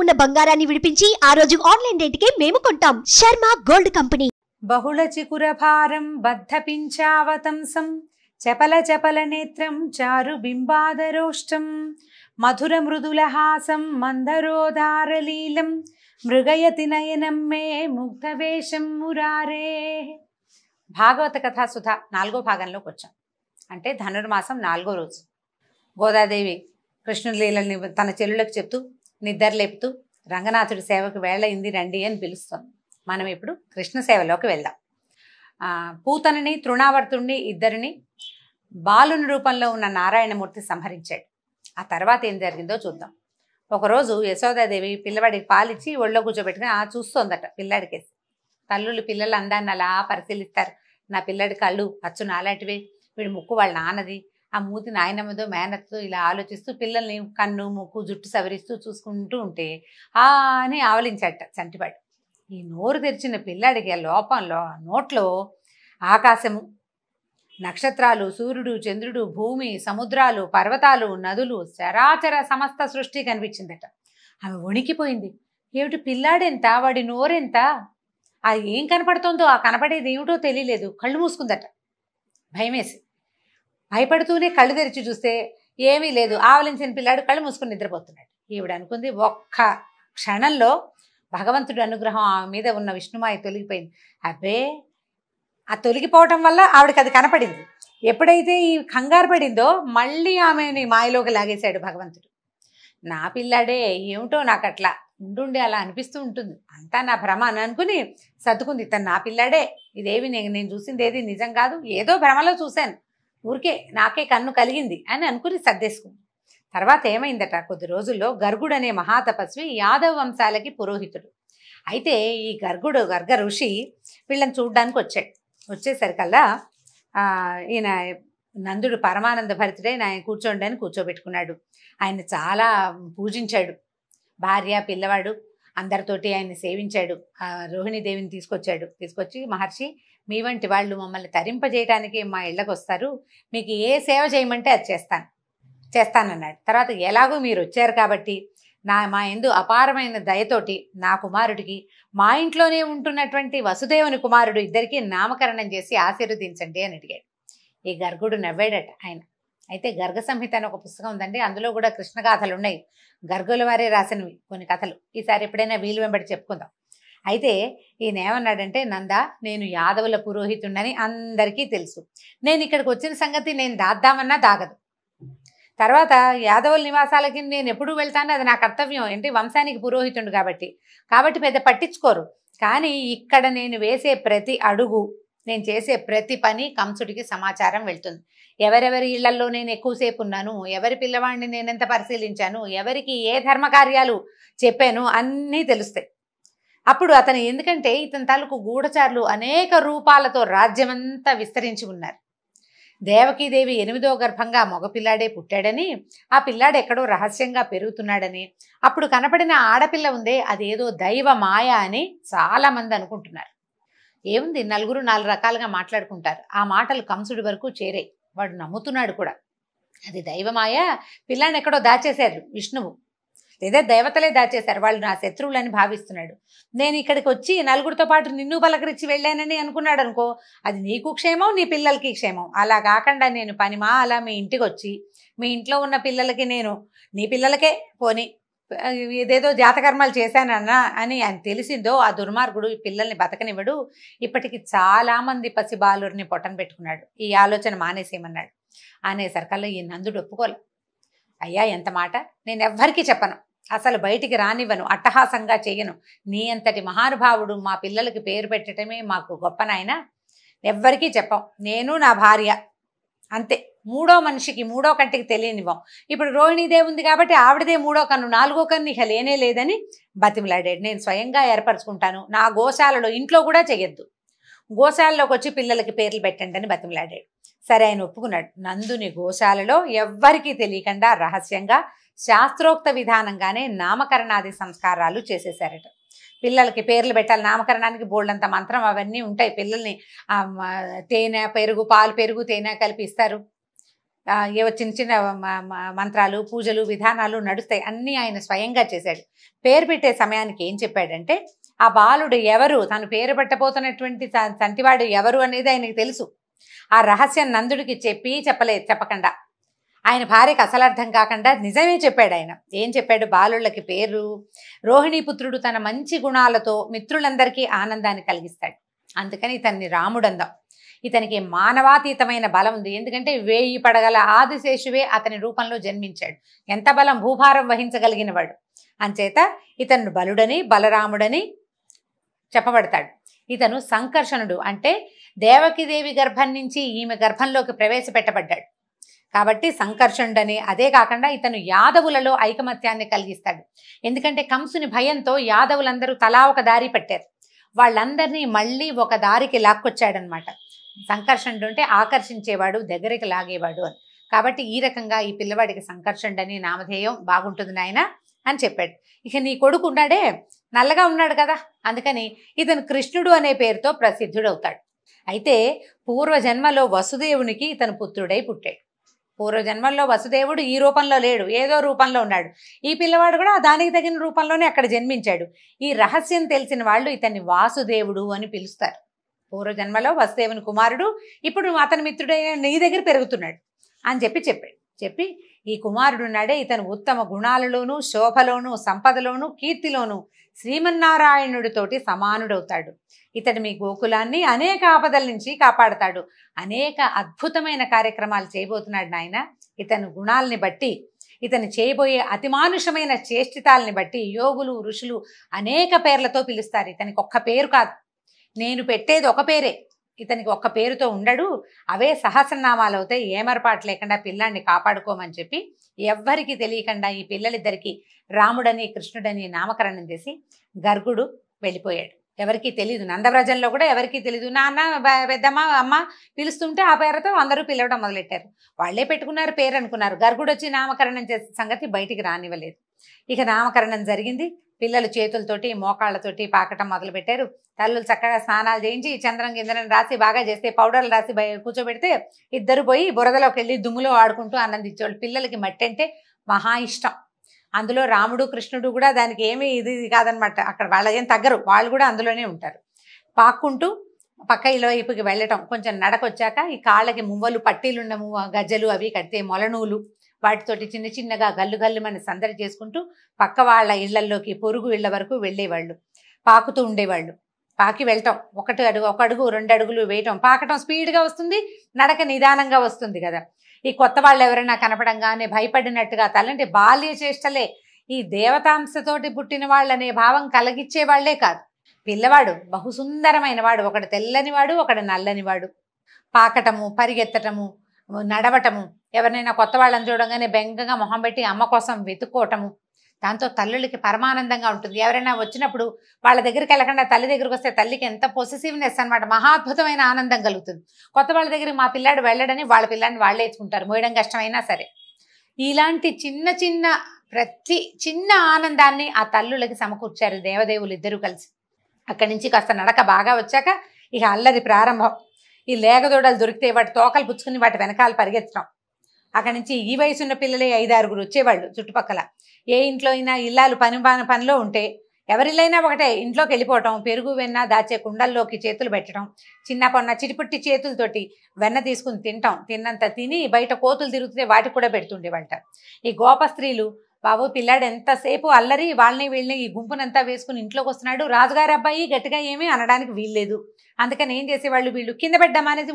ఉన్న బంగారాన్ని విడిపించి ఆ రోజు ఆన్లైన్ రేటుకే మేము కొంటాం. Sharma gold company. బహుళ చికుర భారం బద్ధ పించావతంసం చపల చపల నేత్రం చారు బింబాదరోష్టం మధుర మృదుల హాసం మందరోదారలీలం మృగయతి నయనం మే ముగ్ధవేషం మురారే. భాగవత కథాసుధ 4వ భాగంలోకి వచ్చాం. అంటే ధనుర్మాసం 4వ రోజు. గోదాదేవి కృష్ణుడి లీలని తన చెల్లులకు చెప్తూ నిద్రలేపుతూ రంగనాథుడి సేవకు వేళయింది రండి అని పిలుస్తోంది. మనం ఇప్పుడు కృష్ణ సేవలోకి వెళ్దాం. పూతనని తృణావర్తుణ్ణి ఇద్దరిని బాలుని రూపంలో ఉన్న నారాయణమూర్తి సంహరించాడు. ఆ తర్వాత ఏం జరిగిందో చూద్దాం. ఒకరోజు యశోదాదేవి పిల్లవాడికి పాలిచ్చి ఒళ్ళో కూర్చోబెట్టుకుని చూస్తోందట పిల్లాడికేసి. తల్లులు పిల్లల అందాన్ని అలా పరిశీలిస్తారు. నా పిల్లడి కళ్ళు అచ్చు నాలాంటివే, వీడి ముక్కు వాళ్ళ నాన్నది, ఆ మూతి నాయనమ్మదో మేనత్తో ఇలా ఆలోచిస్తూ పిల్లల్ని కన్ను ముక్కు జుట్టు సవరిస్తూ చూసుకుంటూ ఉంటే అని ఆవలించాట చంటివాడు. ఈ నోరు తెరిచిన పిల్లాడికి ఆ లోపంలో నోట్లో ఆకాశము, నక్షత్రాలు, సూర్యుడు, చంద్రుడు, భూమి, సముద్రాలు, పర్వతాలు, నదులు, చరాచర సమస్త సృష్టి కనిపించిందట. ఆమె వణికిపోయింది. ఏమిటి పిల్లాడెంత, వాడి నోరెంత, అది ఏం కనపడుతుందో ఆ కనపడేది ఏమిటో తెలియలేదు. కళ్ళు మూసుకుందట భయమేసి. భయపడుతూనే కళ్ళు తెరిచి చూస్తే ఏమీ లేదు. ఆవలించిన పిల్లాడు కళ్ళు మూసుకుని నిద్రపోతున్నాడు. ఈవిడ అనుకుంది, ఒక్క క్షణంలో భగవంతుడి అనుగ్రహం ఆమె మీద ఉన్న విష్ణుమాయ తొలగిపోయింది. అబ్బే, ఆ తొలగిపోవటం వల్ల ఆవిడకి అది కనపడింది. ఎప్పుడైతే ఈ కంగారు పడిందో మళ్ళీ ఆమెని మాయలోకి లాగేశాడు భగవంతుడు. నా పిల్లాడే, ఏమిటో నాకు అట్లా ఉండుండి అలా అనిపిస్తూ ఉంటుంది, అంతా నా భ్రమ అని అనుకుని సర్దుకుంది. తను నా పిల్లాడే, ఇదేవి నేను చూసింది ఏది నిజం కాదు, ఏదో భ్రమలో చూశాను, ఊరికే నాకే కన్ను కలిగింది అని అనుకుని సర్దేసుకుంది. తర్వాత ఏమైందట, కొద్ది రోజుల్లో గర్గుడు అనే మహాతపస్వి యాదవ వంశాలకి పురోహితుడు. అయితే ఈ గర్గ ఋషి వీళ్ళని చూడ్డానికి వచ్చాడు. వచ్చేసరికల్లా ఈయన నందుడు పరమానంద భరితుడై ఆయన కూర్చోండి అని కూర్చోబెట్టుకున్నాడు. ఆయన చాలా పూజించాడు. భార్య పిల్లవాడు అందరితోటి ఆయన్ని సేవించాడు. రోహిణీదేవిని తీసుకొచ్చి, మహర్షి, మీ వంటి వాళ్ళు మమ్మల్ని తరింపజేయటానికి మా ఇళ్ళకు వస్తారు, మీకు ఏ సేవ చేయమంటే అది చేస్తానన్నాడు. తర్వాత ఎలాగో మీరు వచ్చారు కాబట్టి మా యందు అపారమైన దయతోటి నా కుమారుడికి మా ఇంట్లోనే ఉంటున్నటువంటి వసుదేవుని కుమారుడు ఇద్దరికి నామకరణం చేసి ఆశీర్వదించండి అని అడిగాడు. ఈ గర్గుడు నవ్వాడట ఆయన. అయితే గర్గ సంహిత అని ఒక పుస్తకం ఉందండి, అందులో కూడా కృష్ణగాథలు ఉన్నాయి. గర్గుల వారే రాసినవి కొన్ని కథలు. ఈసారి ఎప్పుడైనా వీలు వెంబడి చెప్పుకుందాం. అయితే ఈయన ఏమన్నాడంటే, నంద, నేను యాదవుల పురోహితుడని అందరికీ తెలుసు. నేను ఇక్కడికి వచ్చిన సంగతి నేను దాద్దామన్నా దాగదు. తర్వాత యాదవుల నివాసాలకి నేను ఎప్పుడు వెళ్తాను, అది నా కర్తవ్యం, ఏంటి వంశానికి పురోహితుడు కాబట్టి పెద్ద పట్టించుకోరు. కానీ ఇక్కడ నేను వేసే ప్రతి అడుగు, నేను చేసే ప్రతి పని కంసుడికి సమాచారం వెళ్తుంది. ఎవరెవరి ఇళ్లలో నేను ఎక్కువసేపు ఉన్నాను, ఎవరి పిల్లవాడిని నేను ఎంత పరిశీలించాను, ఎవరికి ఏ ధర్మకార్యాలు చెప్పాను అన్నీ తెలుస్తాయి. అప్పుడు అతను, ఎందుకంటే ఇతని తాలూకు గూఢచారులు అనేక రూపాలతో రాజ్యమంతా విస్తరించి ఉన్నారు. దేవకీదేవి 8వ గర్భంగా మగపిల్లాడే పుట్టాడని, ఆ పిల్లాడు ఎక్కడో రహస్యంగా పెరుగుతున్నాడని, అప్పుడు కనపడిన ఆడపిల్ల ఉందే అదేదో దైవ మాయ అని చాలామంది అనుకుంటున్నారు. ఏముంది, నలుగురు 4 రకాలుగా మాట్లాడుకుంటారు. ఆ మాటలు కంసుడి వరకు చేరాయి. వాడు నమ్ముతున్నాడు కూడా. అది దైవమాయ, పిల్లాన్ని ఎక్కడో దాచేశారు విష్ణువు, లేదా దేవతలే దాచేశారు, వాళ్ళు నా శత్రువులని భావిస్తున్నాడు. నేను ఇక్కడికి వచ్చి నలుగురితో పాటు నిన్ను పలకరించి వెళ్ళానని అనుకున్నాడు అనుకో, అది నీకు క్షేమం, నీ పిల్లలకి క్షేమం. అలా కాకుండా నేను అలా మీ ఇంటికి వచ్చి మీ ఇంట్లో ఉన్న పిల్లలకి నేను నీ పిల్లలకే పోని ఇదేదో జాతకర్మాలు చేశానన్నా అని ఆయన తెలిసిందో ఆ దుర్మార్గుడు ఈ పిల్లల్ని బతకనివ్వడు. ఇప్పటికి చాలామంది పసిబాలురిని పొట్టన పెట్టుకున్నాడు. ఈ ఆలోచన మానేసేయమన్నాడు. అనేసరికల్లా ఈ నందుడు ఒప్పుకోలే. అయ్యా, ఎంత మాట, నేను ఎవ్వరికీ చెప్పను, అసలు బయటికి రానివ్వను, అట్టహాసంగా చెయ్యను. నీ అంతటి మహానుభావుడు మా పిల్లలకి పేరు పెట్టడమే మాకు గొప్ప నాయన, ఎవ్వరికీ చెప్పం, నేను నా భార్య అంతే. మూడో మనిషికి, మూడో కంటికి తెలియనివ్వం. ఇప్పుడు రోహిణీదేవి ఉంది కాబట్టి ఆవిడదే 3వ కన్ను, 4వ కన్ను ఇక లేనే లేదని బతిమలాడాడు. నేను స్వయంగా ఏర్పరచుకుంటాను, నా గోశాలలో, ఇంట్లో కూడా చెయ్యొద్దు, గోశాలలోకి వచ్చి పిల్లలకి పేర్లు పెట్టండి అని బతిమలాడాడు. సరే, ఆయన ఒప్పుకున్నాడు. నందుని గోశాలలో ఎవ్వరికీ తెలియకుండా రహస్యంగా శాస్త్రోక్త విధానంగానే నామకరణాది సంస్కారాలు చేసేశారట. పిల్లలకి పేర్లు పెట్టాలి, నామకరణానికి బోల్డంత మంత్రం అవన్నీ ఉంటాయి. పిల్లల్ని తేనె పెరుగు, పాలు పెరుగు తేనె కలిపి ఇస్తారు. ఏవో చిన్న చిన్న మంత్రాలు పూజలు విధానాలు నడుస్తాయి, అన్నీ ఆయన స్వయంగా చేశాడు. పేరు పెట్టే సమయానికి ఏం చెప్పాడంటే ఆ బాలుడు ఎవరు, తను పేరు పెట్టబోతున్నటువంటి చంటివాడు ఎవరు అనేది ఆయనకి తెలుసు. ఆ రహస్యం నందుడికి చెప్పకుండా ఆయన భార్యకు అసలు అర్థం కాకుండా నిజమే చెప్పాడు. ఆయన ఏం చెప్పాడు, బాలుళ్ళకి పేరు రోహిణీపుత్రుడు తన మంచి గుణాలతో మిత్రులందరికీ ఆనందాన్ని కలిగిస్తాడు, అందుకని ఇతన్ని రాముడందాం. ఇతనికి మానవాతీతమైన బలం ఉంది, ఎందుకంటే 1000 పడగల ఆదిశేషువే అతని రూపంలో జన్మించాడు. ఎంత బలం, భూభారం వహించగలిగిన వాడు. అంచేత ఇతను బలుడని బలరాముడని చెప్పబడతాడు. ఇతను సంకర్షణుడు, అంటే దేవకీదేవి గర్భం నుంచి ఈమె గర్భంలోకి ప్రవేశపెట్టబడ్డాడు కాబట్టి సంకర్షణుడని. అదే కాకుండా ఇతను యాదవులలో ఐకమత్యాన్ని కలిగిస్తాడు, ఎందుకంటే కంసుని భయంతో యాదవులందరూ తలా ఒక దారి పట్టారు, వాళ్ళందరినీ మళ్ళీ ఒక దారికి లాక్కొచ్చాడనమాట. సంకర్షణుడు అంటే ఆకర్షించేవాడు, దగ్గరికి లాగేవాడు అని. కాబట్టి ఈ రకంగా ఈ పిల్లవాడికి సంకర్షణుడని నామధేయం బాగుంటుంది నాయన అని చెప్పాడు. ఇక నీ కొడుకు ఉన్నాడే, నల్లగా ఉన్నాడు కదా, అందుకని ఇతను కృష్ణుడు అనే పేరుతో ప్రసిద్ధుడవుతాడు. అయితే పూర్వజన్మలో వసుదేవునికి ఇతను పుత్రుడై పుట్టాడు. పూర్వజన్మల్లో వసుదేవుడు ఈ రూపంలో లేడు, ఏదో రూపంలో ఉన్నాడు. ఈ పిల్లవాడు కూడా దానికి తగిన రూపంలోనే అక్కడ జన్మించాడు. ఈ రహస్యం తెలిసిన వాళ్ళు ఇతన్ని వాసుదేవుడు అని పిలుస్తారు. పూర్వజన్మలో వసుదేవుని కుమారుడు, ఇప్పుడు అతని మిత్రుడైన నీ దగ్గర పెరుగుతున్నాడు అని చెప్పి ఈ కుమారుడు ఉన్నాడే, ఇతను ఉత్తమ గుణాలలోనూ శోభలోనూ సంపదలోనూ కీర్తిలోనూ శ్రీమన్నారాయణుడితోటి సమానుడవుతాడు. ఇతడు మీ గోకులాన్ని అనేక ఆపదల నుంచి కాపాడతాడు, అనేక అద్భుతమైన కార్యక్రమాలు చేయబోతున్నాడు నాయన. ఇతని గుణాలని బట్టి, ఇతను చేయబోయే అతిమానుషమైన చేష్టితాలని బట్టి యోగులు ఋషులు అనేక పేర్లతో పిలుస్తారు. ఇతనికి ఒక్క పేరు కాదు, నేను పెట్టేది ఒక పేరే, ఇతనికి ఒక్క పేరుతో ఉండడు, అవే సహస్రనామాలు అవుతాయి. ఏమరపాటు లేకుండా పిల్లాన్ని కాపాడుకోమని చెప్పి ఎవ్వరికి తెలియకుండా ఈ పిల్లలిద్దరికి రాముడని కృష్ణుడని నామకరణం చేసి గర్గుడు వెళ్ళిపోయాడు. ఎవరికి తెలీదు, నందవ్రజంలో కూడా ఎవరికి తెలీదు. నాన్న పెద్దమ్మ అమ్మ పిలుస్తుంటే ఆ పేరుతో అందరూ పిలవడం మొదలెట్టారు. వాళ్లే పెట్టుకున్నారు పేరు అనుకున్నారు. గర్గుడు వచ్చి నామకరణం చేసే సంగతి బయటికి రానివ్వలేదు. ఇక నామకరణం జరిగింది. పిల్లలు చేతులతోటి మోకాళ్ళతోటి పాకటం మొదలుపెట్టారు. తల్లులు చక్కగా స్నానాలు చేయించి చంద్రం గిందరం రాసి బాగా చేస్తే పౌడర్లు రాసి కూర్చోబెడితే ఇద్దరు పోయి బురదలోకి వెళ్ళి దుమ్ములో ఆడుకుంటూ ఆనందించేవాళ్ళు. పిల్లలకి మట్టి అంటే మహా ఇష్టం. అందులో రాముడు కృష్ణుడు కూడా దానికి ఏమీ ఇది కాదనమాట. అక్కడ వాళ్ళకేం తగ్గరు, వాళ్ళు కూడా అందులోనే ఉంటారు. పాక్కుంటూ పక్క ఇళ్ళ వైపుకి వెళ్ళటం. కొంచెం నడకొచ్చాక ఈ కాళ్ళకి మువ్వలు పట్టీలుండము, గజ్జలు అవి కడితే మొలనూలు, వాటితోటి చిన్న చిన్నగా గల్లు గల్లుమని సందడి చేసుకుంటూ పక్క వాళ్ళ ఇళ్లల్లోకి పొరుగు ఇళ్ల వరకు వెళ్ళేవాళ్ళు. పాకుతూ ఉండేవాళ్ళు. పాకి వెళ్ళటం, ఒక అడుగు 2 అడుగులు వేయటం. పాకటం స్పీడ్గా వస్తుంది, నడక నిదానంగా వస్తుంది కదా. ఈ కొత్త వాళ్ళు ఎవరైనా కనపడంగానే భయపడినట్టుగా తలంటే బాల్య చేష్టలే. ఈ దేవతాంశతోటి పుట్టిన వాళ్ళనే భావం కలిగించే వాళ్లే కాదు. పిల్లవాడు బహుసుందరమైన వాడు, ఒకడు తెల్లనివాడు ఒకడు నల్లనివాడు. పాకటము, పరిగెత్తటము, నడవటము, ఎవరినైనా కొత్త వాళ్ళని చూడగానే బెంగగా మొహం పెట్టి అమ్మ కోసం వెతుక్కోవటము, దాంతో తల్లులకి పరమానందంగా ఉంటుంది. ఎవరైనా వచ్చినప్పుడు వాళ్ళ దగ్గరికి వెళ్ళకుండా తల్లి దగ్గరికి వస్తే తల్లికి ఎంత పొసెసివ్నెస్ అనమాట, మహాద్భుతమైన ఆనందం కలుగుతుంది. కొత్త వాళ్ళ దగ్గరికి మా పిల్లాడు వెళ్ళడని వాళ్ళ పిల్లాడిని వాళ్ళే ఎత్తుకుంటారు, మోయడం కష్టమైనా సరే. ఇలాంటి చిన్న చిన్న ప్రతి చిన్న ఆనందాన్ని ఆ తల్లులకి సమకూర్చారు దేవదేవులు ఇద్దరూ కలిసి. అక్కడి నుంచి కాస్త నడక బాగా వచ్చాక ఇక అల్లరి ప్రారంభం. ఈ లేగదూడలు దొరికితే వాటి తోకలు పుచ్చుకుని వాటి వెనకాల పరిగెత్తడం. అక్కడి నుంచి ఈ వయసున్న పిల్లలే 5-6 వచ్చేవాళ్ళు చుట్టుపక్కల. ఏ ఇంట్లో అయినా ఇల్లాలు పనిలో ఉంటే ఎవరిల్లైనా ఒకటే, ఇంట్లోకి వెళ్ళిపోవటం, పెరుగు వెన్న దాచే కుండల్లోకి చేతులు పెట్టడం, చిన్న పొన్న చిటిపుట్టి చేతులతోటి వెన్న తీసుకుని తినటం, తిన్నంత తిని బయట కోతులు తిరుగుతుంటే వాటికి కూడా పెడుతుండేవంట. ఈ గోప స్త్రీలు బాబు పిల్లాడు ఎంతసేపు అల్లరి, వాళ్ళని వీళ్ళని ఈ గుంపునంతా వేసుకుని ఇంట్లోకి వస్తున్నాడు, రాజుగారి అబ్బాయి గట్టిగా ఏమీ అనడానికి వీల్లేదు. అందుకని ఏం చేసేవాళ్ళు, వీళ్ళు కింద పెట్టడం అనేది